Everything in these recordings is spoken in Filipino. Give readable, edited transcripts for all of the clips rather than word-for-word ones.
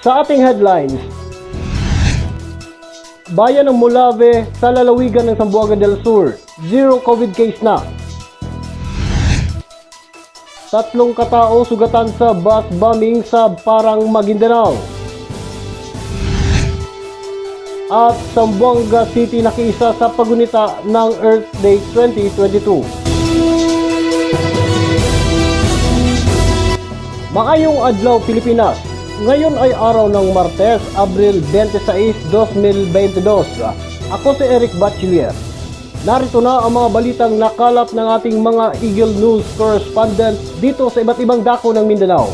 Sa ating headlines, bayan ng Molave sa lalawigan ng Zamboanga del Sur, zero COVID case na. 3 katao sugatan sa bus bombing sa Parang, Maguindanao. At Zamboanga City nakiisa sa pagunita ng Earth Day 2022. Maayong adlaw Pilipinas. Ngayon ay araw ng Martes, Abril 26, 2022. Ako si Eric Bachiller. Narito na ang mga balitang nakalap ng ating mga Eagle News correspondent dito sa iba't ibang dako ng Mindanao.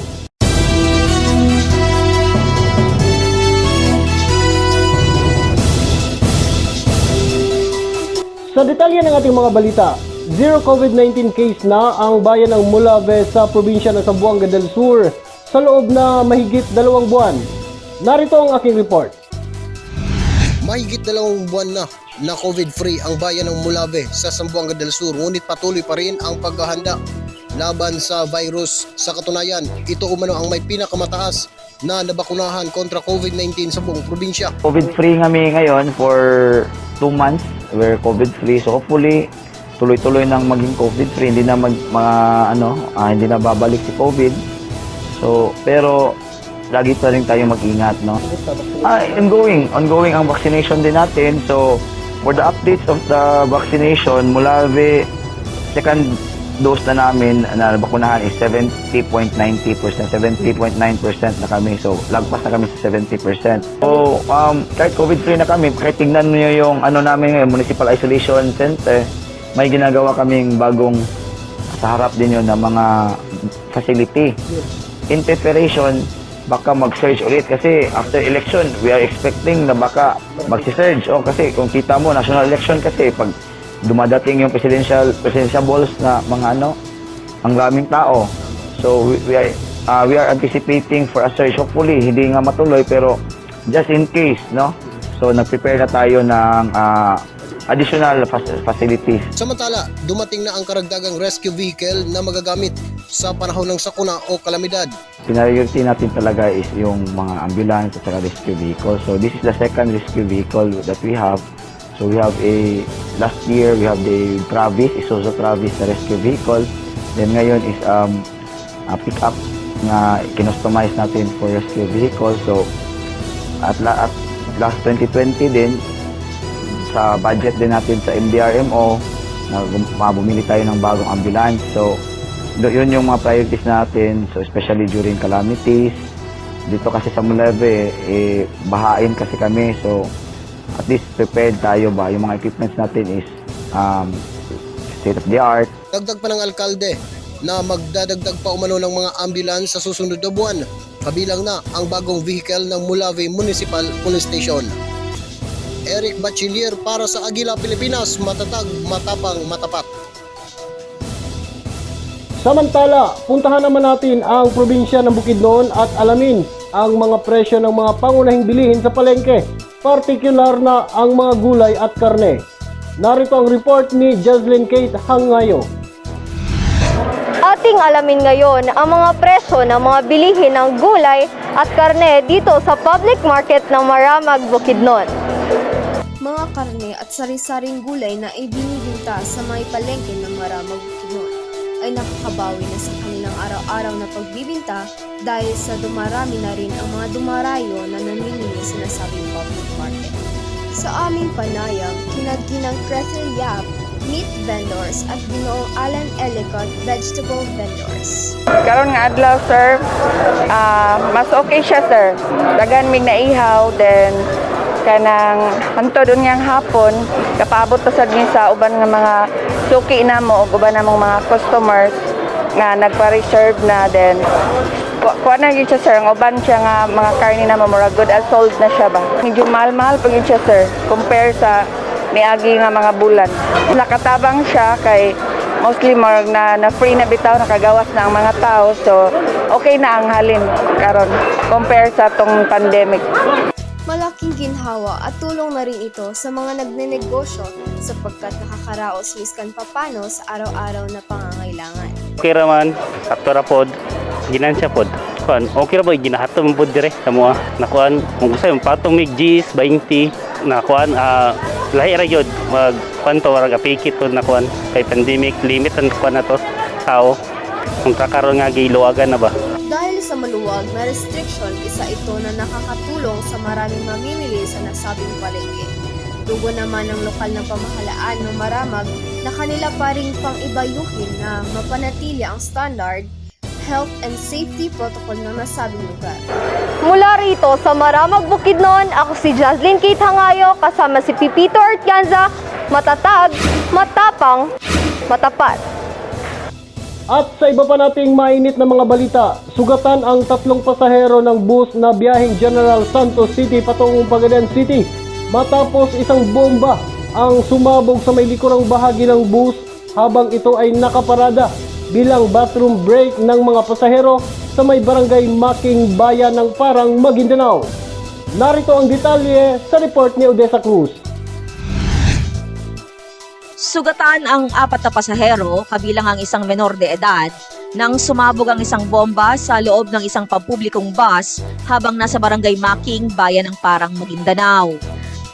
Sa detalye ng ating mga balita, zero COVID-19 case na ang bayan ng Molave sa probinsya ng Zamboanga del Sur sa loob na mahigit 2 buwan. Narito ang aking report. Mahigit 2 buwan na COVID-free ang bayan ng Molave sa Zamboanga del Sur, ngunit patuloy pa rin ang paghahanda laban sa virus. Sa katunayan, ito umano ang may pinakamataas na nabakunahan kontra COVID-19 sa buong probinsya. COVID-free kami ngayon for 2 months. We're COVID-free. So hopefully, tuloy-tuloy nang maging COVID-free. Hindi na hindi na babalik si COVID. So, pero lagi pa rin tayo mag-ingat, no? Ongoing ang vaccination din natin. So, for the updates of the vaccination, Molave, second dose na namin na bakunahan is 70.90%, 70.9% na kami. So, lagpas na kami sa 70%. So, kahit COVID-free na kami, kahit tingnan nyo yung namin ngayon, Municipal Isolation Center, may ginagawa kaming bagong sa harap din yun na mga facility. In preparation, baka mag-surge ulit kasi after election, we are expecting na baka mag-surge. Kasi kung kita mo, national election kasi pag dumadating yung presidential balls na mga ang raming tao. So we are anticipating for a surge. Hopefully, hindi nga matuloy pero just in case, no? So nag-prepare na tayo ng additional facilities. Samantala, dumating na ang karagdagang rescue vehicle na magagamit sa panahon ng sakuna o kalamidad. Priority natin talaga is yung mga ambulance at rescue vehicle. So this is the second rescue vehicle that we have. So we have last year we have the Travis, Isuzu Travis na rescue vehicle. Then ngayon is a pick-up na kinustomize natin for rescue vehicle. So at last 2020 din, sa budget din natin sa MDRMO, na bumili tayo ng bagong ambulance. So yun yung mga priorities natin. So especially during calamities. Dito kasi sa Molave, bahain kasi kami. So at least prepared tayo ba? Yung mga equipments natin is state of the art. Dagdag pa ng alkalde na magdadagdag pa umano ng mga ambulance sa susunod na buwan. Kabilang na ang bagong vehicle ng Molave Municipal Police Station. Eric Bachiller para sa Agila Pilipinas, matatag, matapang, matapat. Samantala, puntahan naman natin ang probinsya ng Bukidnon at alamin ang mga presyo ng mga pangunahing bilihin sa palengke, partikular na ang mga gulay at karne. Narito ang report ni Jocelyn Kate Hangayo. Ating alamin ngayon ang mga presyo ng mga bilihin ng gulay at karne dito sa public market ng Maramag, Bukidnon. Mga karne at sari-saring gulay na ibinibinta sa mga palengke ng Maramag, Bukidnon ay nakakabawi na sa kanilang araw-araw na pagbibinta dahil sa dumarami na rin ang mga dumarayo na namimili sa sinasabing public market. Sa aming panayam, kinagginang Crethel Yap, meat vendors at Ginoong Alan Ellicott, vegetable vendors. Karon nga adlaw sir, mas okay siya sir. Dagan mig naihaw, then kanang hantod unyang hapon kapaabot pa sad ni sa uban nga mga suki namo ug uban namong mga customers nga nagpa-reserve na, then kuha na gyud siya sir. Ang uban siya nga mga karne namo mura good as sold na siya ba. Medyo mahal-mahal pa gyud siya sir compare sa niagi nga mga bulan. Nakatabang siya kay mostly more na free na bitaw, nakagawas na ang mga tao, so okay na ang halin karon compare sa tong pandemic. Malaking ginhawa at tulong na rin ito sa mga nagnenegosyo sapagkat nakakaraos miskan papano sa araw-araw na pangangailangan. Okay raman, sakto ra pod, ginansya pod. kuan okay ra ba ginahatom pud dire sa moa na kuan kung gusto yung patong mig G's 20 na kuan lahi ra gyud mag kuan to warag apikit to na kuan kay pandemic limit ang kuan na to tao kung kakaroon nga giluwagan na ba. Dahil sa maluwag na restriction, isa ito na nakakatulong sa maraming mamimili sa nasabing palengke. Dugo naman ng lokal na pamahalaan ng Maramag na kanila pa ring pang-ibayuhin na mapanatili ang standard, health and safety protocol ng nasabing lugar. Mula rito sa Maramag, Bukidnon, ako si Jaslyn Kate Hangayo kasama si Pipito Ortiganza, matatag, matapang, matapat. At sa iba pa nating mainit na mga balita, sugatan ang 3 pasahero ng bus na biyaheng General Santos City patungong Pagadan City matapos isang bomba ang sumabog sa may likurang bahagi ng bus habang ito ay nakaparada bilang bathroom break ng mga pasahero sa may barangay Making Bayan ng Parang, Maguindanao. Narito ang detalye sa report ni Odessa Cruz. Sugatan ang 4 na pasahero, kabilang ang isang menor de edad, nang sumabog ang isang bomba sa loob ng isang pampublikong bus habang nasa barangay Making, Bayan ng Parang, Maguindanao.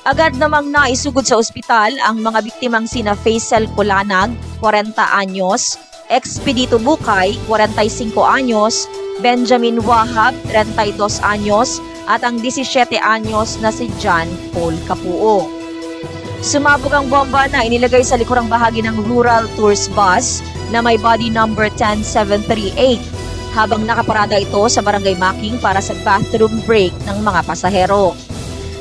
Agad namang naisugod sa ospital ang mga biktimang sina Faisal Kulanag, 40 anyos, Expedito Bukay, 45 anyos, Benjamin Wahab, 32 anyos, at ang 17 anyos na si John Paul Capuo. Sumabog ang bomba na inilagay sa likurang bahagi ng Rural Tours Bus na may body number 10738 habang nakaparada ito sa Barangay Making para sa bathroom break ng mga pasahero.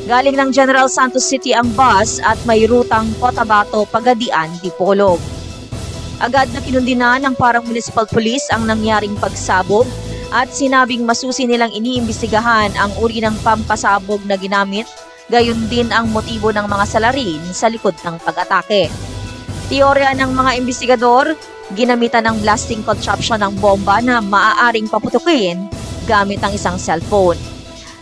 Galing ng General Santos City ang bus at may rutang Cotabato, Pagadian, Dipolog. Agad na kinundina ng Parang Municipal Police ang nangyaring pagsabog at sinabing masusi nilang iniimbestigahan ang uri ng pampasabog na ginamit, gayon din ang motibo ng mga salarin sa likod ng pag-atake. Teorya ng mga investigador, ginamitan ng blasting contraption ng bomba na maaaring paputukin gamit ang isang cellphone.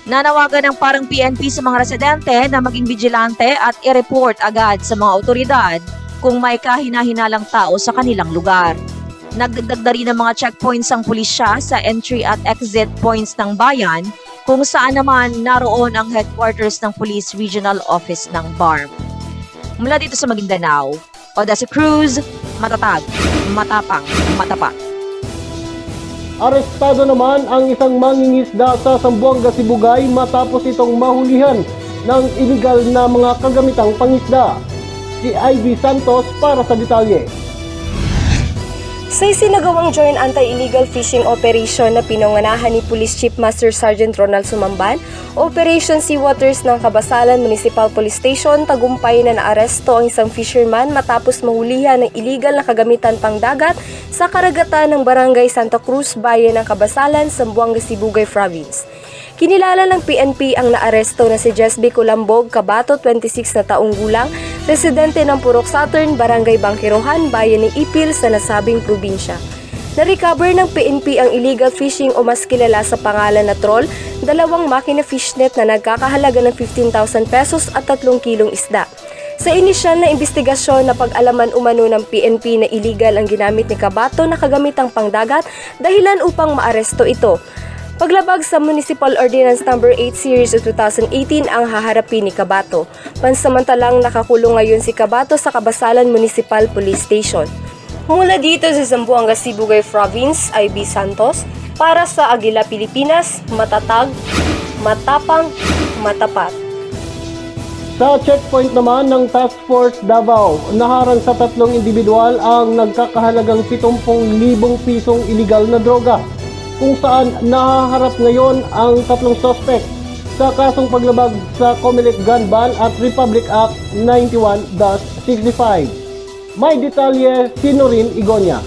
Nanawagan ng Parang PNP sa mga residente na maging vigilante at i-report agad sa mga otoridad kung may kahina-hinalang tao sa kanilang lugar. Nagdagdag na rin ng mga checkpoints ang pulisya sa entry at exit points ng bayan kung saan naman naroon ang headquarters ng Police Regional Office ng BARM. Mula dito sa Maguindanao, Odessa Cruz, matatag, matapang, matapat. Arestado naman ang isang mangingisda sa Zamboanga, Sibugay matapos itong mahulihan ng illegal na mga kagamitang pangisda. Si Ivy Santos para sa detalye. Sa isinagawang joint anti-illegal fishing operation na pinanganahan ni Police Chief Master Sergeant Ronald Sumamban, Operation Sea Waters ng Kabasalan Municipal Police Station, tagumpay na naaresto ang isang fisherman matapos mahulihan ng illegal na kagamitan pangdagat sa karagatan ng Barangay Santa Cruz, Bayan ng Kabasalan, Zamboanga, Sibugay Province. Kinilala ng PNP ang naaresto na si Jesby Colambog Cabato, 26 na taong gulang, residente ng Purok Saturn, Barangay Bangkirohan, Bayan ng Ipil sa nasabing probinsya. Na-recover ng PNP ang illegal fishing o mas kilala sa pangalan na troll, 2 makina fishnet na nagkakahalaga ng 15,000 pesos at 3 kilong isda. Sa inisyal na investigasyon na pag-alaman umano ng PNP na illegal ang ginamit ni Cabato na kagamitang pangdagat dahilan upang maaresto ito. Paglabag sa Municipal Ordinance No. 8 Series of 2018 ang haharapin ni Cabato. Pansamantalang nakakulong ngayon si Cabato sa Kabasalan Municipal Police Station. Mula dito sa Zamboanga, Sibugay Province, Ivy Santos, para sa Agila, Pilipinas, matatag, matapang, matapat. Sa checkpoint naman ng Task Force Davao, naharang sa 3 individual ang nagkakahalagang 70,000 pisong illegal na droga, kung saan nahaharap ngayon ang 3 suspect sa kasong paglabag sa Comelec Gun Ban at Republic Act 91-65. May detalye si Norin Igonia.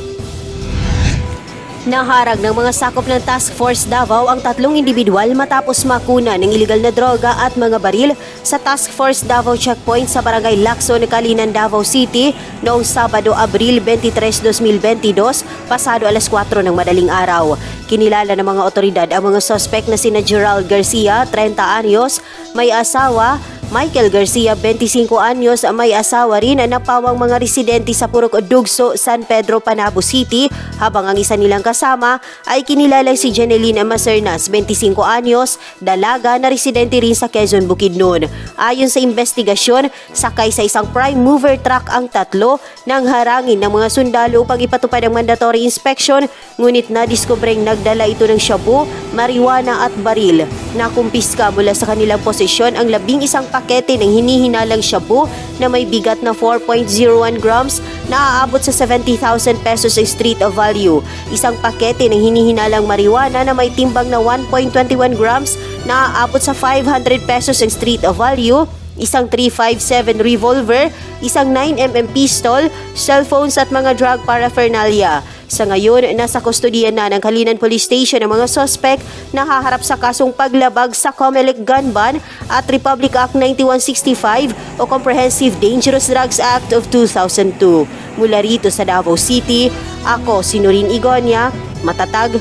Naharag ng mga sakop ng Task Force Davao ang 3 individual matapos makuna ng iligal na droga at mga baril sa Task Force Davao Checkpoint sa Barangay Lacson, Calinan, Davao City noong Sabado, Abril 23, 2022, pasado alas 4 ng madaling araw. Kinilala ng mga otoridad ang mga suspect na sina Gerald Garcia, 30 anyos, may asawa, Michael Garcia, 25 anyos, may asawa rin na pawang mga residente sa Purok Dugso, San Pedro, Panabo City, habang ang isa nilang kasama ay kinilala si Janeline Macernas, 25 anyos, dalaga na residente rin sa Quezon, Bukidnon. Ayon sa investigasyon, sakay sa isang prime mover truck ang tatlo nang harangin ng mga sundalo upang ipatupad ang mandatory inspection, ngunit nadiskubreng nagdala ito ng shabu, marijuana at baril. Nakumpiska mula sa kanilang posisyon ang 11 pakete ng hinihinalang shabu na may bigat na 4.01 grams na aabot sa 70,000 pesos ang street value. Isang pakete ng hinihinalang marijuana na may timbang na 1.21 grams na aabot sa 500 pesos ang street value. Isang 357 revolver, isang 9mm pistol, cellphones at mga drug paraphernalia. Sa ngayon, nasa kustodiyan na ng Kalinan Police Station ang mga suspect na haharap sa kasong paglabag sa COMELEC Gun Ban at Republic Act 9165 o Comprehensive Dangerous Drugs Act of 2002. Mula rito sa Davao City, ako si Noreen Igonia, matatag,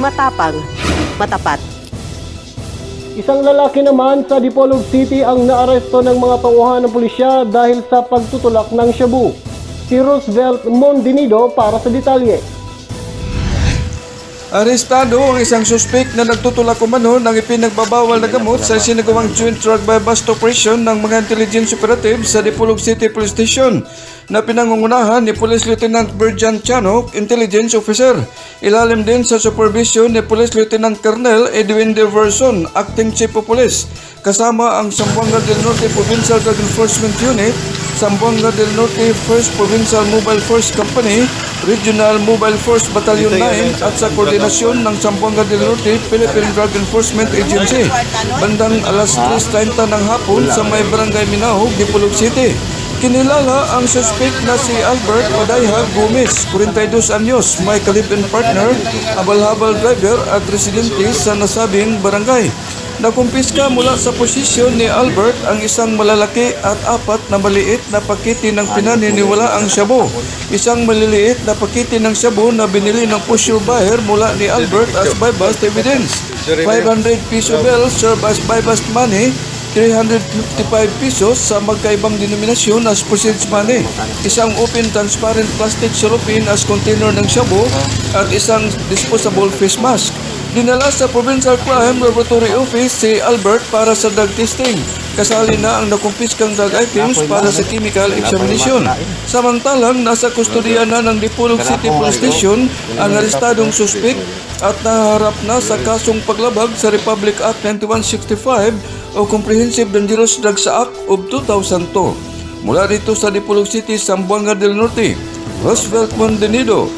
matapang, matapat. Isang lalaki naman sa Dipolog City ang naaresto ng mga tauhan ng pulisya dahil sa pagtutulak ng shabu. Si Roosevelt Mondinido para sa detalye. Arestado ang isang suspek na nagtutulak umano ng ipinagbabawal na gamot sa sinagawang joint drug buy-bust operation ng mga intelligence operatives sa Dipolog City Police Station na pinangungunahan ni Police Lieutenant Berjan Chanok, Intelligence Officer. Ilalim din sa supervision ni Police Lieutenant Colonel Edwin De Verson, Acting Chief of Police, kasama ang Zamboanga del Norte Provincial Drug Enforcement Unit, Zamboanga del Norte 1st Provincial Mobile Force Company, Regional Mobile Force Battalion 9 at sa koordinasyon ng Zamboanga del Norte Philippine Drug Enforcement Agency. Bandang alas 3:30 ng hapon sa may Barangay Minahog, Dipolog City. Kinilala ang suspect na si Albert Odayha Gomez, 42 anyos, may kalib-in partner, habal-habal driver at residente sa nasabing barangay. Nakumpiska mula sa posisyon ni Albert ang isang malalaki at 4 na maliit na pakete ng pinaniniwalaang shabu. Isang maliliit na pakete ng shabu na binili ng pusher buyer mula ni Albert as buy-bust evidence. 500 piso bill served as buy-bust money, 355 pesos sa magkaibang denominasyon as proceeds money, isang open transparent plastic cellophane as container ng shabu at isang disposable face mask. Dinala sa Provincial Crime Laboratory Office si Albert para sa drug testing. Kasali na ang nakumpiskang drug items para sa chemical examination. Samantalang nasa kustodiya na ng Dipolog City Police Station ang arestadong suspect at naharap na sa kasong paglabag sa Republic Act 9165 o Comprehensive Dangerous Drugs Act of 2002. Mula rito sa Dipolog City, Zamboanga del Norte, Roosevelt Mondinido,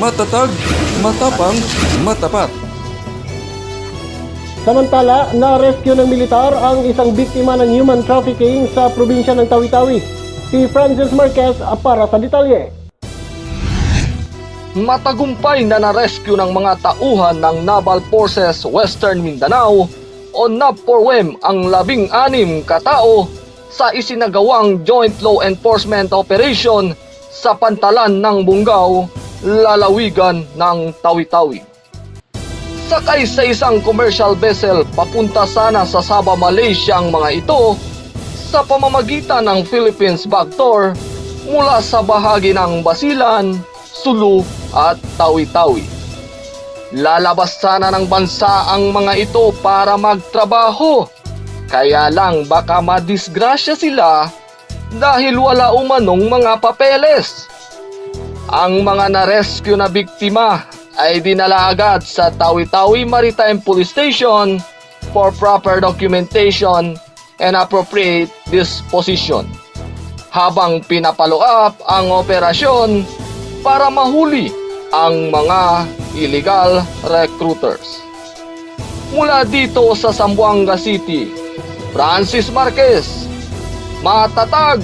matatag, matapang, matapat. Samantala, na-rescue ng militar ang isang biktima ng human trafficking sa probinsya ng Tawi-Tawi. Si Francis Marquez para sa detalye. Matagumpay na na-rescue ng mga tauhan ng Naval Forces Western Mindanao o NAVFORWEM ang 16 katao sa isinagawang Joint Law Enforcement Operation sa pantalan ng Bungaw, lalawigan ng Tawi-Tawi. Sakay sa isang commercial vessel papunta sana sa Sabah, Malaysia ang mga ito sa pamamagitan ng Philippines Backdoor mula sa bahagi ng Basilan, Sulu at Tawi-Tawi. Lalabas sana ng bansa ang mga ito para magtrabaho, kaya lang baka madisgrasya sila dahil wala umanong mga papeles. Ang mga na-rescue na biktima ay dinala agad sa Tawi-Tawi Maritime Police Station for proper documentation and appropriate disposition, habang pinapalo up ang operasyon para mahuli ang mga illegal recruiters. Mula dito sa Zamboanga City, Francis Marquez, matatag,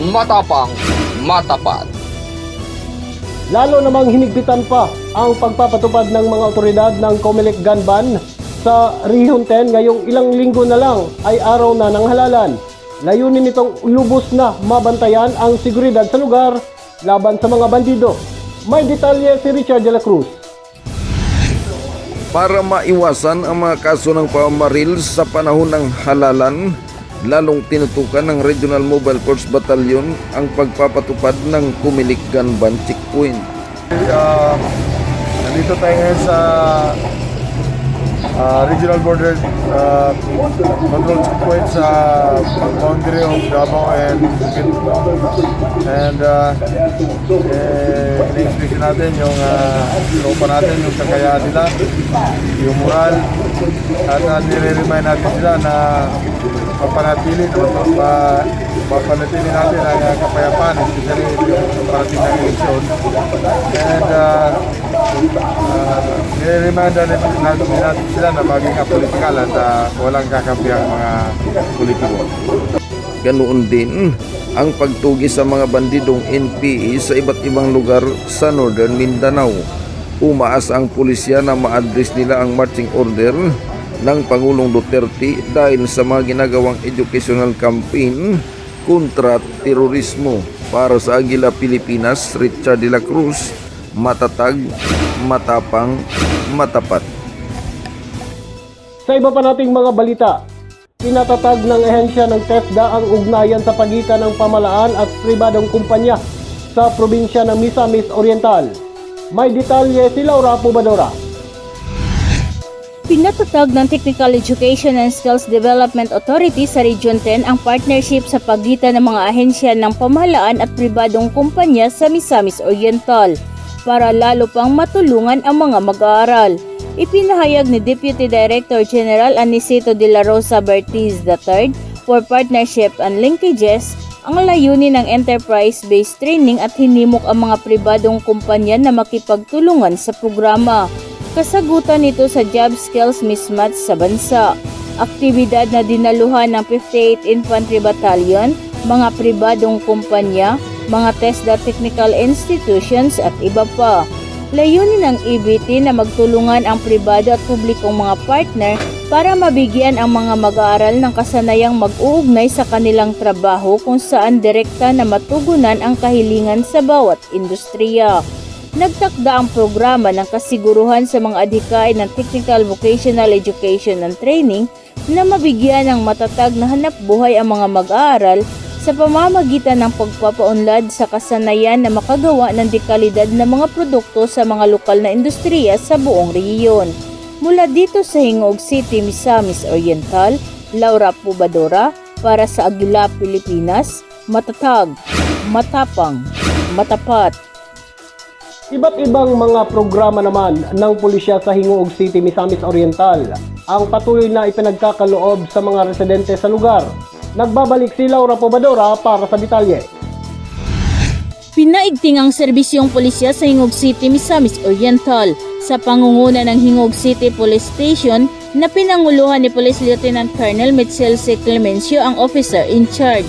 matapang, matapat. Lalo namang hinigpitan pa ang pagpapatupad ng mga otoridad ng COMELEC Gun Ban sa Region 10 ngayong ilang linggo na lang ay araw na ng halalan. Layunin nitong lubos na mabantayan ang seguridad sa lugar laban sa mga bandido. May detalye si Richard de la Cruz. Para maiwasan ang mga kaso ng pamamaril sa panahon ng halalan, lalong tinutukan ng Regional Mobile Force Battalion ang pagpapatupad ng Kumilik Gun Ban Checkpoint. Nandito tayo ngayon sa Regional Border Control Checkpoint sa boundary of Davao and Bukid. And in-inspection natin yung tropa natin, yung kakayahan nila, yung moral, at nire-remind natin sila na mapanatili natin ang kapayapaan, especially yung parating ng eleksyon. And nire-remind natin sila na maging apolitikal at walang kakampiang mga politiko. Ganoon din ang pagtugi sa mga bandidong NPA sa iba't ibang lugar sa Northern Mindanao. Umaas ang pulisya na ma-address nila ang marching order ng Pangulong Duterte dahil sa mga ginagawang educational campaign kontra terorismo. Para sa Agila Pilipinas, Richard de la Cruz, matatag, matapang, matapat. Sa iba pa nating mga balita, pinatatag ng ehensya ng TESDA ang ugnayan sa pagitan ng pamalaan at pribadong kumpanya sa probinsya ng Misamis Oriental. May detalye si Laura Pubadora. Pinatatag ng Technical Education and Skills Development Authority sa Region 10 ang partnership sa pagitan ng mga ahensya ng pamahalaan at pribadong kumpanya sa Misamis Oriental para lalo pang matulungan ang mga mag-aaral. Ipinahayag ni Deputy Director General Anicito de la Rosa Bertiz III for Partnership and Linkages ang layunin ng enterprise-based training at hinimok ang mga pribadong kumpanya na makipagtulungan sa programa. Kasagutan nito sa job skills mismatch sa bansa. Aktibidad na dinaluhan ng 58th Infantry Battalion, mga pribadong kumpanya, mga TESDA technical institutions at iba pa. Layunin ng EBT na magtulungan ang pribado at publikong mga partner para mabigyan ang mga mag-aaral ng kasanayang mag-uugnay sa kanilang trabaho kung saan direkta na matugunan ang kahilingan sa bawat industriya. Nagtakda ang programa ng kasiguruhan sa mga adhikain ng Technical Vocational Education and Training na mabigyan ng matatag na hanapbuhay ang mga mag-aaral sa pamamagitan ng pagpapaunlad sa kasanayan na makagawa ng dekalidad na mga produkto sa mga lokal na industriya sa buong rehiyon. Mula dito sa Hingog City, Misamis Oriental, Laura Pubadora para sa Agila, Pilipinas, matatag, matapang, matapat. Iba't ibang mga programa naman ng pulisya sa Hingog City, Misamis Oriental ang patuloy na ipinagkakaloob sa mga residente sa lugar. Nagbabalik si Laura Pobadora para sa detalye. Pinaigting ang serbisyong pulisya sa Hingog City, Misamis Oriental sa pangunguna ng Hingog City Police Station na pinanguluhan ni Police Lieutenant Colonel Mitchell C. Clemencio ang officer in charge.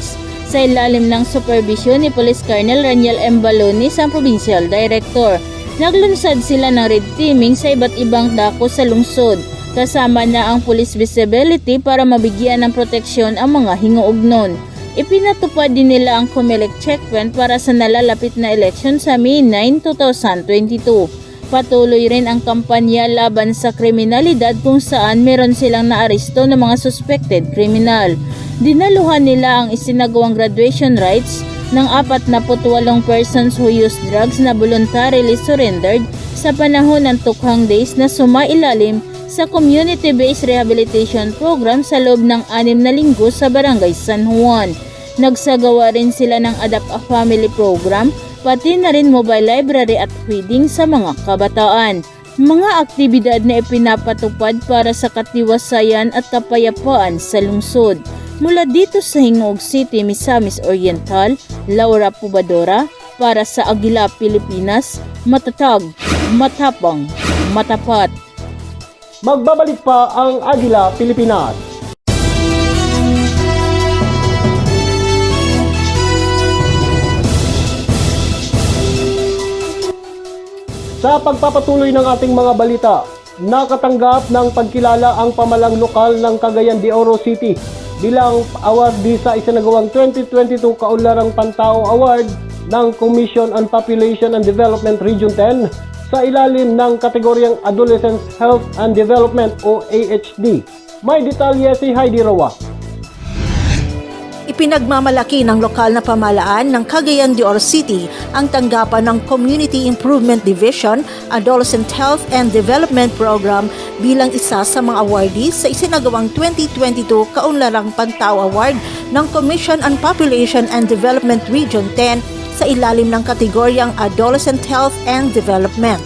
Sa ilalim ng supervision ni Police Colonel Raniel M. Balonis ang Provincial Director. Naglunsad sila ng red teaming sa iba't ibang dako sa lungsod, kasama na ang police visibility para mabigyan ng proteksyon ang mga hinguugnon. Ipinatupad din nila ang Kumilik checkpoint para sa nalalapit na eleksyon sa May 9, 2022. Patuloy rin ang kampanya laban sa kriminalidad kung saan meron silang naaresto ng mga suspected criminal. Dinaluhan nila ang isinagawang graduation rites ng 48 persons who used drugs na voluntarily surrendered sa panahon ng Tukhang Days na sumailalim sa community-based rehabilitation program sa loob ng 6 na linggo sa Barangay San Juan. Nagsagawa rin sila ng Adapt a Family program, pati na rin mobile library at feeding sa mga kabataan. Mga aktibidad na ipinapatupad para sa katiwasayan at kapayapaan sa lungsod. Mula dito sa Hingog City, Misamis Oriental, Laura Pubadora para sa Agila, Pilipinas, matatag, matapang, matapat. Magbabalik pa ang Agila, Pilipinas. Sa pagpapatuloy ng ating mga balita, nakatanggap ng pagkilala ang pamalang lokal ng Cagayan de Oro City bilang awardee sa isinagawang 2022 Kaunlarang Pantao Award ng Commission on Population and Development Region 10 sa ilalim ng kategoryang Adolescent Health and Development o AHD. May detalye si Heidi Roa. Ipinagmamalaki ng lokal na pamahalaan ng Cagayan de Oro City ang tanggapan ng Community Improvement Division Adolescent Health and Development Program bilang isa sa mga awardees sa isinagawang 2022 Kaunlarang Pantao Award ng Commission on Population and Development Region 10 sa ilalim ng kategoryang Adolescent Health and Development.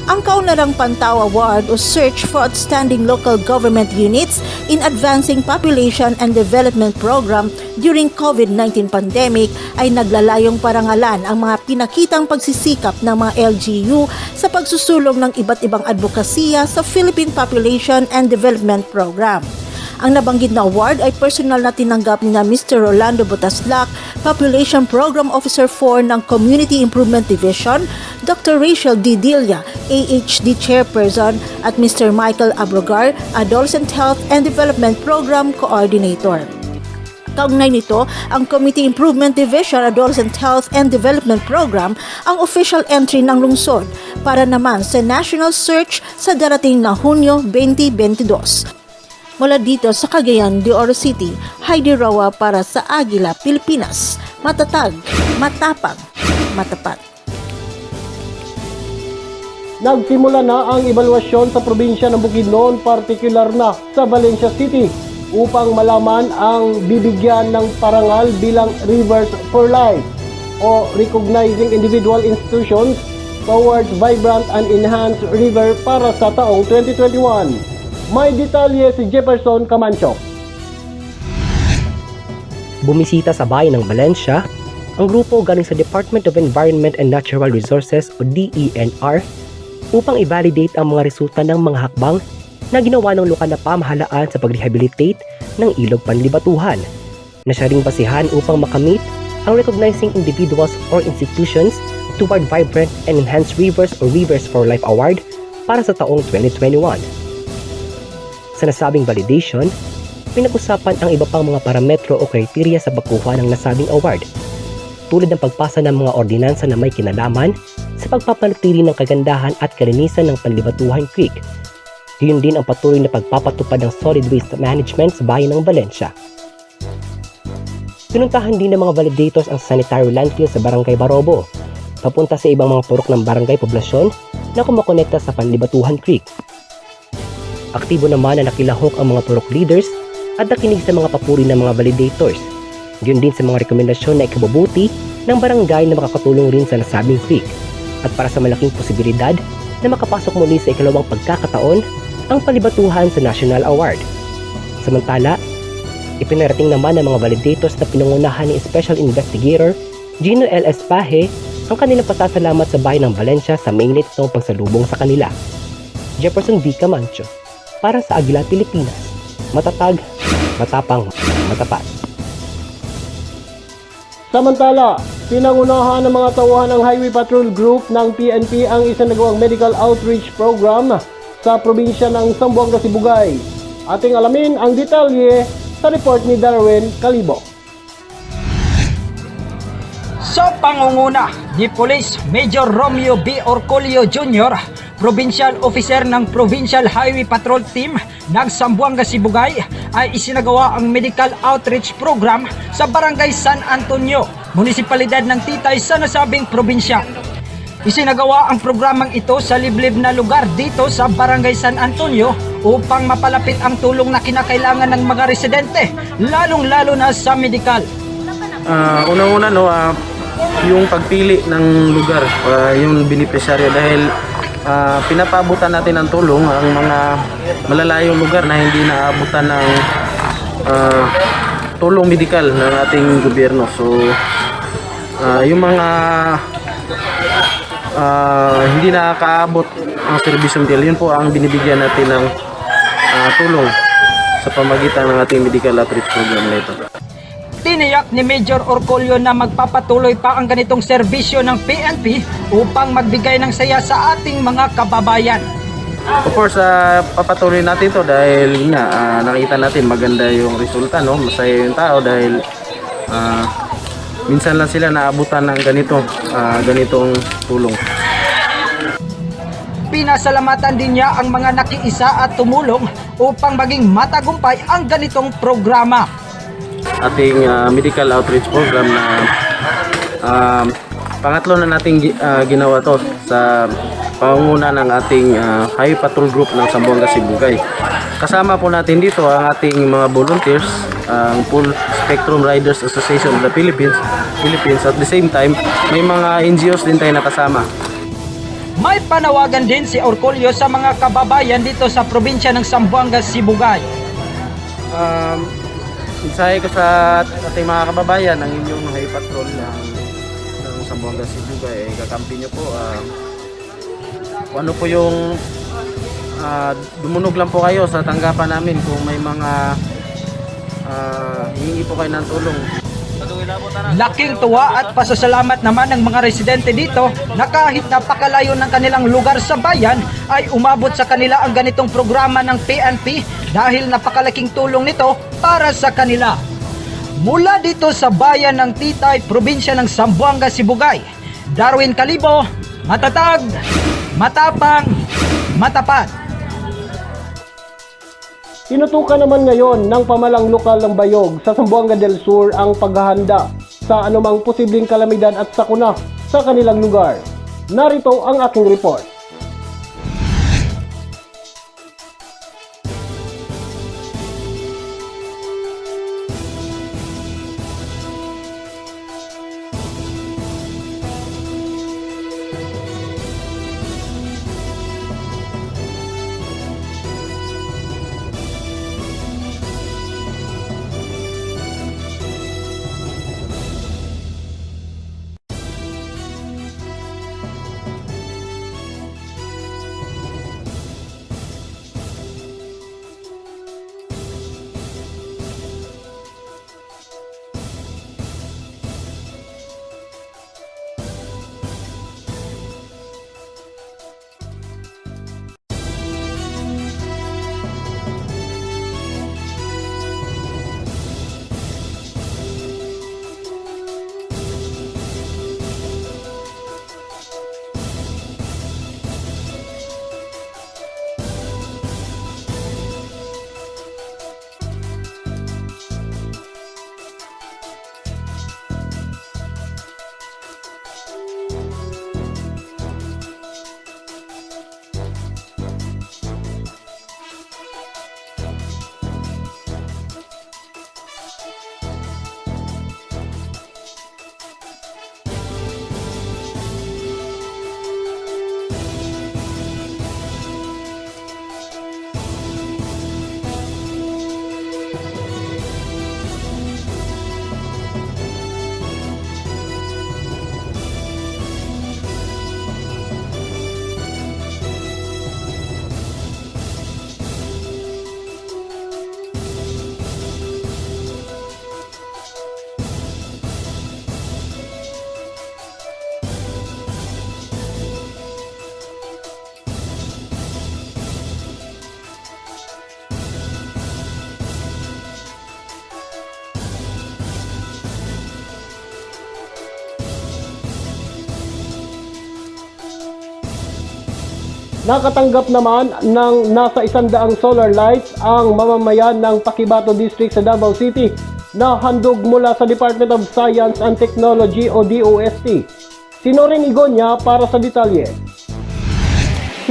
Ang Kaunlarang Pantao Award o Search for Outstanding Local Government Units in Advancing Population and Development Program during COVID-19 pandemic ay naglalayong parangalan ang mga pinakitang pagsisikap ng mga LGU sa pagsusulong ng iba't ibang advokasya sa Philippine Population and Development Program. Ang nabanggit na award ay personal na tinanggap ni na Mr. Rolando Botaslac, Population Program Officer 4 ng Community Improvement Division, Dr. Rachel D. Dilla, AHD Chairperson, at Mr. Michael Abrogar, Adolescent Health and Development Program Coordinator. Kaugnay nito, ang Community Improvement Division Adolescent Health and Development Program ang official entry ng lungsod para naman sa National Search sa darating na Hunyo 2022. Mula dito sa Cagayan de Oro City, Heidi Rawa para sa Agila, Pilipinas. Matatag, matapang, matapat. Nagsimula na ang ebaluasyon sa probinsya ng Bukidnon, partikular na sa Valencia City, upang malaman ang bibigyan ng parangal bilang Rivers for Life o Recognizing Individual Institutions Towards Vibrant and Enhanced River para sa taong 2021. May detalye si Jefferson Camancho. Bumisita sa bayan ng Valencia ang grupo galing sa Department of Environment and Natural Resources o DENR upang i-validate ang mga resulta ng mga hakbang na ginawa ng lokal na pamahalaan sa pag-rehabilitate ng ilog panlibatuhan na siya ring basihan upang makamit ang Recognizing Individuals or Institutions Toward Vibrant and Enhanced Rivers o Rivers for Life Award para sa taong 2021. Sa nasabing validation, pinag-usapan ang iba pang mga parametro o kriteriya sa pagkuha ng nasabing award, tulad ng pagpasa ng mga ordinansa na may kinalaman sa pagpapanatili ng kagandahan at kalinisan ng Panlibatuhan Creek. Gayon din ang patuloy na pagpapatupad ng solid waste management sa bayan ng Valencia. Pinuntahan din ng mga validators ang sanitary landfill sa Barangay Barobo, papunta sa ibang mga purok ng barangay poblasyon na kumakonekta sa Panlibatuhan Creek. Aktibo naman na nakilahok ang mga purok leaders at nakinig sa mga papuri ng mga validators. Gayon din sa mga rekomendasyon na ikabubuti ng barangay na makakatulong rin sa nasabing creek at para sa malaking posibilidad na makapasok muli sa ikalawang pagkakataon ang palibatuhan sa National Award. Samantala, ipinarating naman ng mga validators na pinangunahan ni Special Investigator Gino L. Espahe ang kanilang pasasalamat sa bayan ng Valencia sa mainit ng pagsalubong sa kanila. Jefferson V. Camancho para sa Agila, Pilipinas. Matatag, matapang, matapat. Samantala, pinangunahan ng mga tauhan ng Highway Patrol Group ng PNP ang isinagawang medical outreach program sa probinsya ng Zamboanga, Sibugay. Ating alamin ang detalye sa report ni Darwin Calibo. Sa pangunguna ni Police Major Romeo B. Orcolio Jr., Provincial Officer ng Provincial Highway Patrol Team ng Zamboanga, Sibugay, ay isinagawa ang Medical Outreach Program sa Barangay San Antonio, Munisipalidad ng Titay sa nasabing probinsya. Isinagawa ang programang ito sa liblib na lugar dito sa Barangay San Antonio upang mapalapit ang tulong na kinakailangan ng mga residente, lalong-lalo na sa medikal. Unang-una yung pagpili ng lugar, yung beneficiaryo dahil pinapaabutan natin ng tulong ang mga malalayong lugar na hindi naabutan ng tulong medikal ng ating gobyerno. So yung mga hindi nakakaabot ang serbisyong medikal, yun po ang binibigyan natin ng tulong sa pamagitan ng ating medical outreach program na ito. Tiniyak ni Major Orcolio na magpapatuloy pa ang ganitong serbisyo ng PNP upang magbigay ng saya sa ating mga kababayan. Of course, papatuloy natin ito dahil nakita natin maganda yung resulta, no? Masaya yung tao dahil minsan lang sila naabutan ng ganitong tulong. Pinasalamatan din niya ang mga nakiisa at tumulong upang maging matagumpay ang ganitong programa. ating medical outreach program na pangatlo na nating ginawa to sa pangunguna ng ating Highway Patrol Group ng Zamboanga Sibugay. Kasama po natin dito ang ating mga volunteers, ang Full Spectrum Riders Association of the Philippines. At the same time, may mga NGOs din tayo nakasama. May panawagan din si Orcolio sa mga kababayan dito sa probinsya ng Zamboanga, Sibugay. Mensahe ko sa ating mga kababayan, ang inyong Highway Patrol ng Zamboanga Sibugay, kakampi nyo po. Ano po yung dumunog lang po kayo sa tanggapan namin kung may mga hihingi po kayo ng tulong. Laking tuwa at pasasalamat naman ng mga residente dito na kahit napakalayo ng kanilang lugar sa bayan ay umabot sa kanila ang ganitong programa ng PNP dahil napakalaking tulong nito para sa kanila. Mula dito sa bayan ng Titay, probinsya ng Zamboanga, Sibugay, Darwin Calibo, matatag, matapang, matapat. Tinutukan naman ngayon ng pamalang lokal ng Bayog sa Zamboanga del Sur ang paghahanda sa anumang posibleng kalamidad at sakuna sa kanilang lugar. Narito ang aking report. Nakatanggap naman ng nasa 100 solar lights ang mamamayan ng Paquibato District sa Davao City na handog mula sa Department of Science and Technology o DOST. Sinorin Igonya para sa detalye.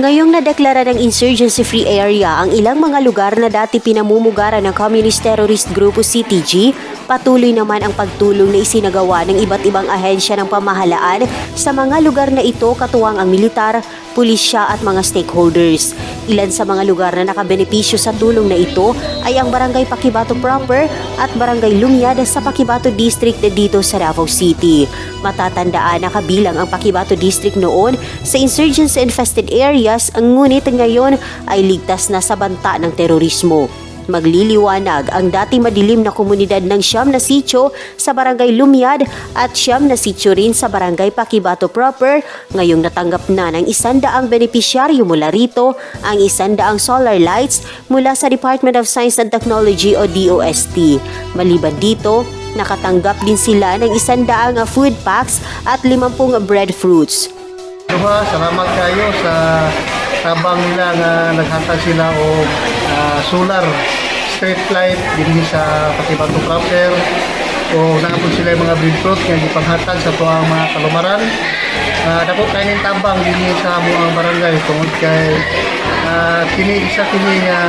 Ngayong nadeklara ng insurgency-free area ang ilang mga lugar na dati pinamumugaran ng Communist Terrorist Grupo CTG, patuloy naman ang pagtulong na isinagawa ng iba't ibang ahensya ng pamahalaan sa mga lugar na ito katuwang ang militar, pulisya at mga stakeholders. Ilan sa mga lugar na nakabenepisyo sa tulong na ito ay ang Barangay Paquibato proper at Barangay Lumiad sa Paquibato District dito sa Davao City. Matatandaan na kabilang ang Paquibato District noon sa insurgency-infested areas, ngunit ngayon ay ligtas na sa banta ng terorismo. Magliliwanag ang dati madilim na komunidad ng Siyam na Sitio sa Barangay Lumiad at Siyam na Sitio rin sa Barangay Paquibato proper. Ngayong natanggap na ng 100 benepisyaryo mula rito ang 100 solar lights mula sa Department of Science and Technology o DOST. Maliban dito, nakatanggap din sila ng 100 food packs at 50 breadfruits. Salamat kayo sa tabang nila nga naghatag sila o solar street light dinhi sa Cotabato proper o naapod sila yung mga breadfruit nga gipanghatag sa tuwang mga kalumaran. Dako kayo ng tabang dinhi sa mga barangay tungod kay kini isa kini nga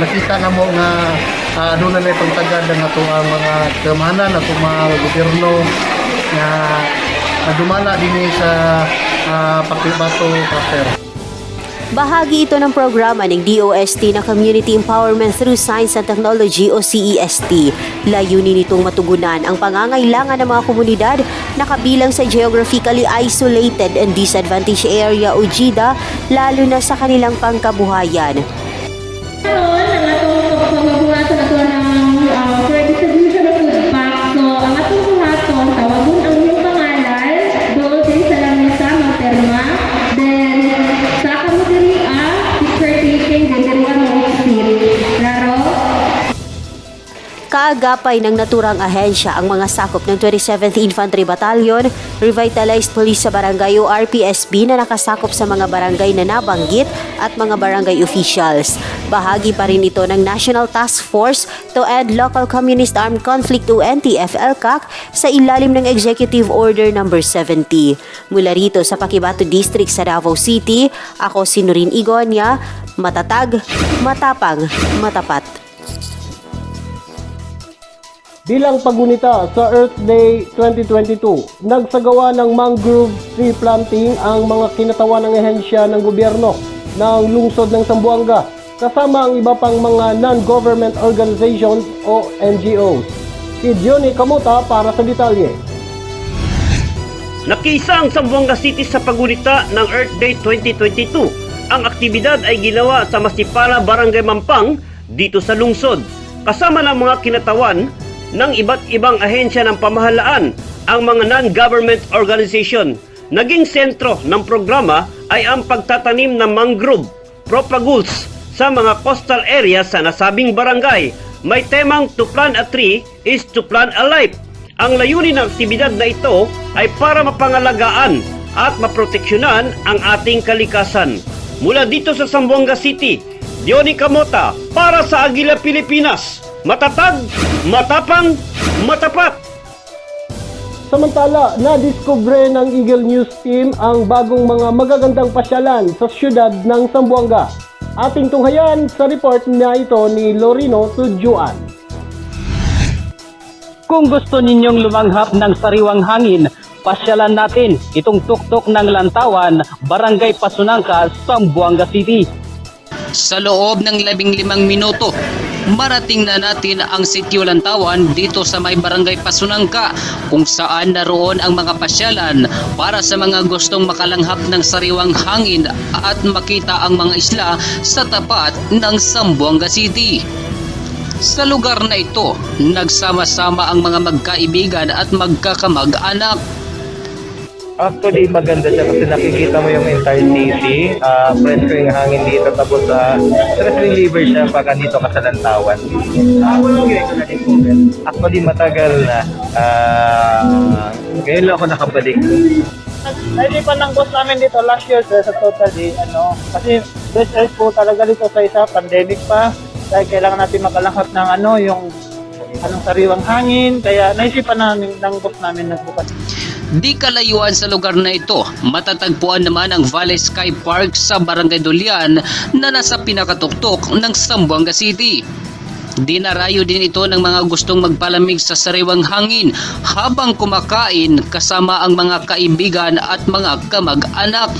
nakita na mo nga doon na may pagtagad ng ato ang mga kamahanan, ato mga gobyerno nga dumala din sa Cotabato proper. Bahagi ito ng programa ng DOST na Community Empowerment Through Science and Technology o CEST. Layunin nitong matugunan ang pangangailangan ng mga komunidad na kabilang sa geographically isolated and disadvantaged area o GIDA, lalo na sa kanilang pangkabuhayan. Kaagapay ng naturang ahensya ang mga sakop ng 27th Infantry Battalion, Revitalized Police sa Barangay o RPSB na nakasakop sa mga barangay na nabanggit at mga barangay officials. Bahagi pa rin ito ng National Task Force to End Local Communist Armed Conflict o NTF-ELCAC sa ilalim ng Executive Order No. 70. Mula rito sa Paquibato District sa Davao City, ako si Nurin Igonia, matatag, matapang, matapat. Bilang pagunita sa Earth Day 2022, nagsagawa ng mangrove tree planting ang mga kinatawan ng ehensya ng gobyerno ng lungsod ng Zamboanga, kasama ang iba pang mga non-government organizations o NGOs. Si Johnny Camuta para sa detalye. Nakiisa ang Zamboanga City sa pagunita ng Earth Day 2022. Ang aktibidad ay ginawa sa Masipala, Barangay Mampang dito sa lungsod, kasama ng mga kinatawan ng iba't ibang ahensya ng pamahalaan, ang mga non-government organization. Naging sentro ng programa ay ang pagtatanim ng mangrove propagules sa mga coastal areas sa nasabing barangay. May temang "To plant a tree is to plant a life". Ang layunin ng aktibidad na ito ay para mapangalagaan at maproteksyonan ang ating kalikasan. Mula dito sa Zamboanga City, Johnny Camota para sa Agila Pilipinas. Matatag, matapang, matapat. Samantala, nadiskubre ng Eagle News Team ang bagong mga magagandang pasyalan sa siyudad ng Zamboanga. Ating tunghayan sa report na ito ni Lorino Tudjuan. Kung gusto ninyong lumanghap ng sariwang hangin, pasyalan natin itong tuktok ng Lantawan, Barangay Pasunangka, Zamboanga City. Sa loob ng 15 minuto, marating na natin ang Sitio Lantawan dito sa may Barangay Pasunangka, kung saan naroon ang mga pasyalan para sa mga gustong makalanghap ng sariwang hangin at makita ang mga isla sa tapat ng Zamboanga City. Sa lugar na ito, nagsama-sama ang mga magkaibigan at magkakamag-anak. Actually, maganda siya kasi nakikita mo yung entire city, fresco yung hangin dito, tapos stress reliever siya pag andito ka sa Lantawan. Actually, matagal na. Ngayon lang ako nakabalik. Naisipan ng boss namin dito last year sir, sa totally, kasi best earth po talaga dito sa isa, pandemic pa, dahil kailangan natin makalanghap ng yung sariwang hangin, kaya naisipan ng boss namin nagbukas. Di kalayuan sa lugar na ito, matatagpuan naman ang Valley Sky Park sa Barangay Dulian na nasa pinakatuktok ng Zamboanga City. Dinarayo din ito ng mga gustong magpalamig sa sariwang hangin habang kumakain kasama ang mga kaibigan at mga kamag-anak.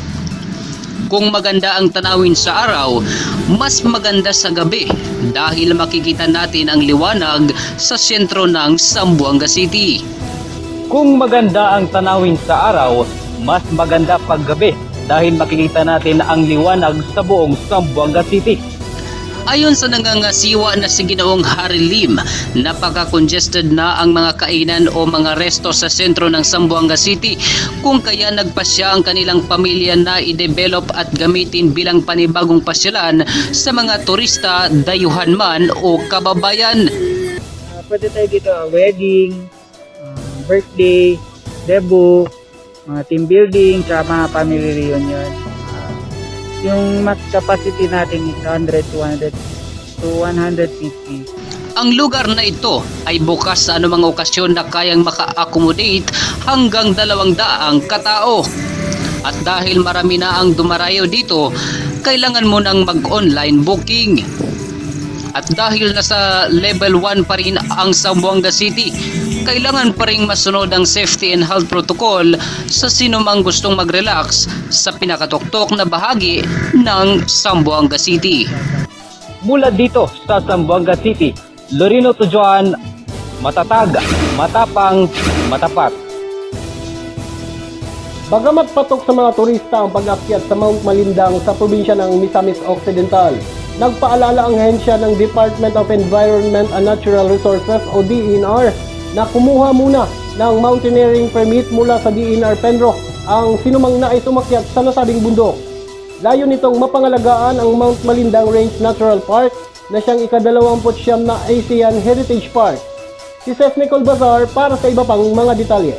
Kung maganda ang tanawin sa araw, mas maganda sa gabi dahil makikita natin ang liwanag sa sentro ng Zamboanga City. Kung maganda ang tanawin sa araw, mas maganda paggabi dahil makikita natin ang liwanag sa buong Zamboanga City. Ayon sa nangangasiwa na si Ginoong Harry Lim, napaka-congested na ang mga kainan o mga resto sa sentro ng Zamboanga City, kung kaya nagpasya ang kanilang pamilya na i-develop at gamitin bilang panibagong pasyalan sa mga turista, dayuhan man o kababayan. Pwede tayo dito, wedding, birthday, debut, mga team building, tsaka mga family reunion. Yung max capacity natin is 100 to 150 to 150. Ang lugar na ito ay bukas sa anumang okasyon na kayang maka-accommodate hanggang 200 katao. At dahil marami na ang dumarayo dito, kailangan mo nang mag-online booking. At dahil nasa level 1 pa rin ang Zamboanga City, kailangan pa rin masunod ang safety and health protocol sa sinumang gustong mag-relax sa pinakatuktok na bahagi ng Zamboanga City. Mula dito sa Zamboanga City, Lorino Tujuan, matatag, matapang, matapat. Bagamat patok sa mga turista ang pag-akyat sa Mount Malindang sa probinsya ng Misamis Occidental, nagpaalala ang ahensya ng Department of Environment and Natural Resources o DENR na kumuha muna ng mountaineering permit mula sa DENR Penro ang sinumang nais umakyat sa nasabing bundok. Layo nitong mapangalagaan ang Mount Malindang Range Natural Park na siyang ika-29 na ASEAN Heritage Park. Si Ses Nicole Bazar para sa iba pang mga detalye.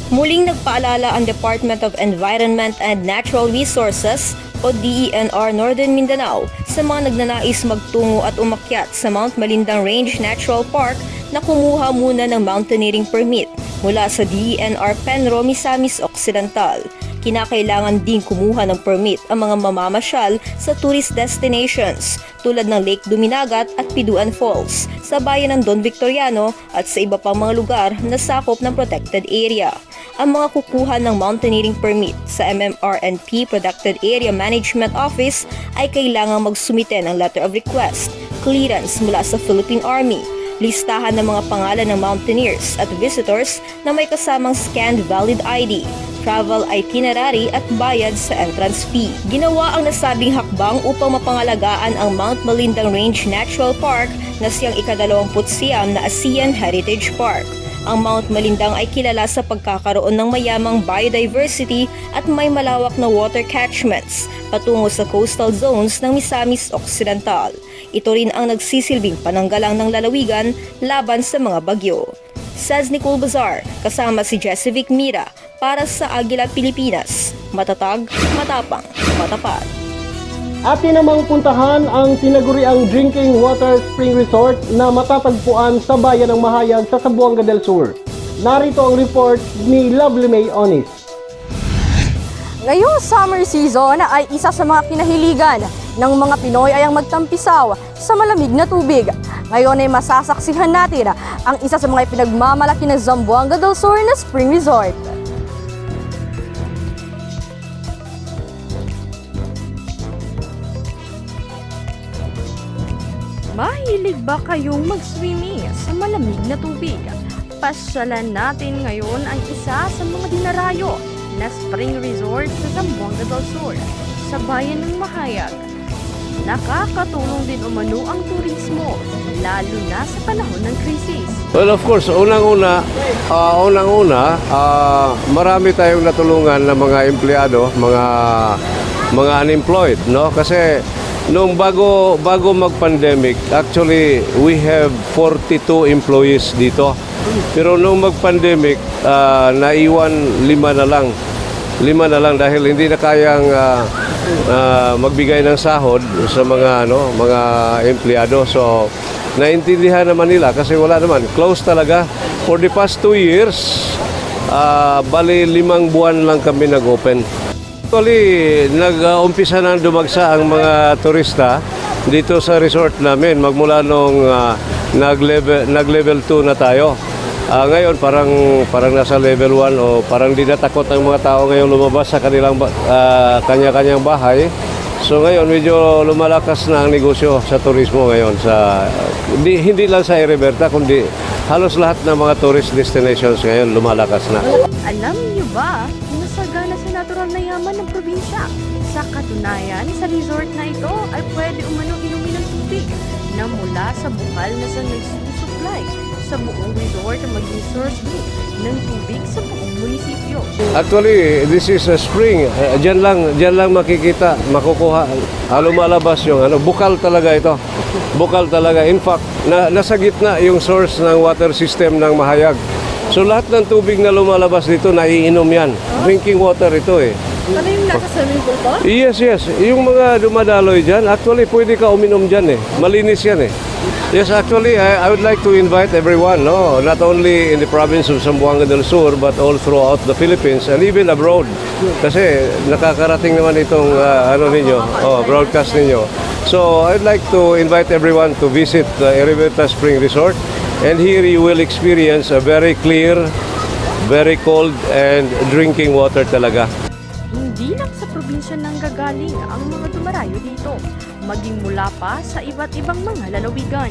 Muling nagpaalala ang Department of Environment and Natural Resources o DENR Northern Mindanao sa mga nagnanais magtungo at umakyat sa Mount Malindang Range Natural Park na kumuha muna ng mountaineering permit mula sa DENR Penro, Misamis Occidental. Kinakailangan din kumuha ng permit ang mga mamamasyal sa tourist destinations tulad ng Lake Duminagat at Piduan Falls sa bayan ng Don Victoriano at sa iba pang mga lugar na sakop ng protected area. Ang mga kukuha ng mountaineering permit sa MMRNP Protected Area Management Office ay kailangang magsumite ng letter of request, clearance mula sa Philippine Army, listahan ng mga pangalan ng mountaineers at visitors na may kasamang scanned valid ID, travel itinerary at bayad sa entrance fee. Ginawa ang nasabing hakbang upang mapangalagaan ang Mount Malindang Range Natural Park na siyang ika-29 na ASEAN Heritage Park. Ang Mount Malindang ay kilala sa pagkakaroon ng mayamang biodiversity at may malawak na water catchments patungo sa coastal zones ng Misamis Occidental. Ito rin ang nagsisilbing pananggalang ng lalawigan laban sa mga bagyo. Says Nicole Bazar, kasama si Jessivic Mira para sa Agila Pilipinas. Matatag, matapang, matapat. Atin namang puntahan ang tinaguriang Drinking Water Spring Resort na matatagpuan sa bayan ng Mahayag sa Zamboanga del Sur. Narito ang report ni Lovely May Onis. Ngayong summer season ay isa sa mga kinahiligan ng mga Pinoy ay ang magtampisaw sa malamig na tubig. Ngayon ay masasaksihan natin ang isa sa mga pinagmamalaki ng Zamboanga del Sur na Spring Resort. Mahilig ba kayong mag-swimming sa malamig na tubig? Pasyalan natin ngayon ang isa sa mga dinarayo na Spring Resort sa Zamboanga del Sur, sa bayan ng Mahayag. Nakakatulong din umano ang turismo, lalo na sa panahon ng krisis. Well, of course, unang-una, marami tayong natulungan ng mga empleyado, mga unemployed, no? Kasi nung bago mag-pandemic, actually, we have 42 employees dito. Pero nung mag-pandemic, naiwan 5 na lang dahil hindi na kayang magbigay ng sahod sa mga empleyado. So, naintindihan naman nila kasi wala naman. Close talaga. For the past 2 years, bali 5 buwan lang kami nag-open. Actually, nag-umpisa na dumagsa ang mga turista dito sa resort namin magmula nung nag-level 2 na tayo. Ngayon parang nasa level 1 o parang di natakot ang mga tao ngayon lumabas sa kanilang kanya-kanyang bahay. So ngayon medyo lumalakas na ang negosyo sa turismo ngayon hindi lang sa Heriberta kundi halos lahat ng mga tourist destinations ngayon lumalakas na. Alam niyo ba na sagana sa natural na yaman ng probinsya? Sa katunayan, sa resort na ito ay pwede umanong inumin ng tubig na mula sa bukal na sa nagsusupply sa buong resort ang maging source ng tubig sa buong munisipyo. Actually, this is a spring. Diyan lang makikita, makukuha, lumalabas yung bukal talaga ito. Bukal talaga. In fact, nasa gitna yung source ng water system ng Mahayag. So lahat ng tubig na lumalabas dito, naiinom yan. Drinking water ito eh. Ano yung nasa swimming pool ko? Yes. Yung mga dumadaloy dyan, actually pwede ka uminom dyan eh. Malinis yan eh. Yes, actually, I would like to invite everyone, no, not only in the province of Zamboanga del Sur, but all throughout the Philippines and even abroad. Kasi nakakarating naman itong broadcast ninyo. So I'd like to invite everyone to visit Eremita Spring Resort, and here you will experience a very clear, very cold, and drinking water talaga. Hindi lang sa probinsya nang gagaling ang mga dumarayo dito, maging mula pa sa iba't ibang mga lalawigan.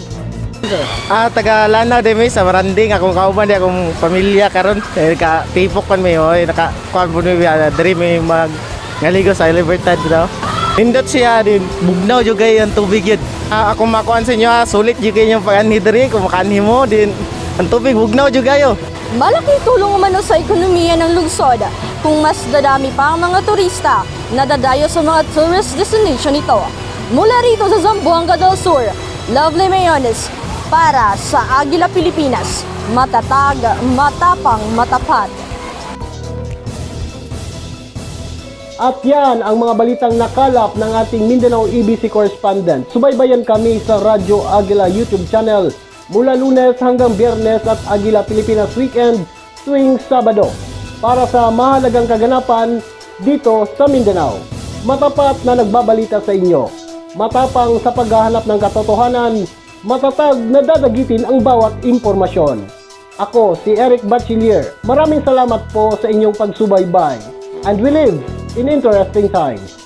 Taga Lanao de may sa Maranding akong kauban di akong pamilya karon ka tipok kan may naka kuan po ni diri may mag ngaligo sa Libertad daw. Indot siya din bugnaw jud kay ang tubig yun. Ako makuan sa inyo sulit jud kay yung pag-anhi diri kung makanhi mo din ang tubig bugnaw jud kayo. Malaking tulong umano sa ekonomiya ng lungsod kung mas dadami pa ang mga turista na dadayo sa mga tourist destination nito. Mula rito sa Zamboanga del Sur, Lovely Mayones, para sa Agila Pilipinas, matatag, matapang, matapat. At yan ang mga balitang nakalap ng ating Mindanao EBC correspondent. Subaybayan kami sa Radyo Agila YouTube channel mula Lunes hanggang Biyernes at Agila Pilipinas Weekend tuwing Sabado para sa mahalagang kaganapan dito sa Mindanao. Matapat na nagbabalita sa inyo, matapang sa paghahanap ng katotohanan, matatag na dadagitin ang bawat impormasyon. Ako si Eric Bachiller. Maraming salamat po sa inyong pagsubaybay. And we live in interesting times.